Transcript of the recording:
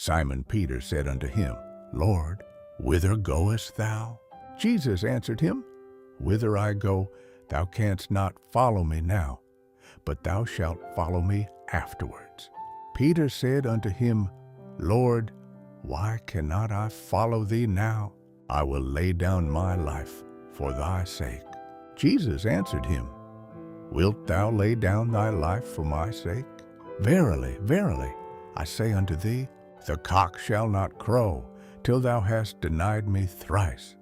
Simon Peter said unto him, Lord, whither goest thou? Jesus answered him, Whither I go, thou canst not follow me now, but thou shalt follow me afterwards. Peter said unto him, Lord, why cannot I follow thee now? I will lay down my life for thy sake. Jesus answered him, Wilt thou lay down thy life for my sake? Verily, verily, I say unto thee, the cock shall not crow till thou hast denied me thrice.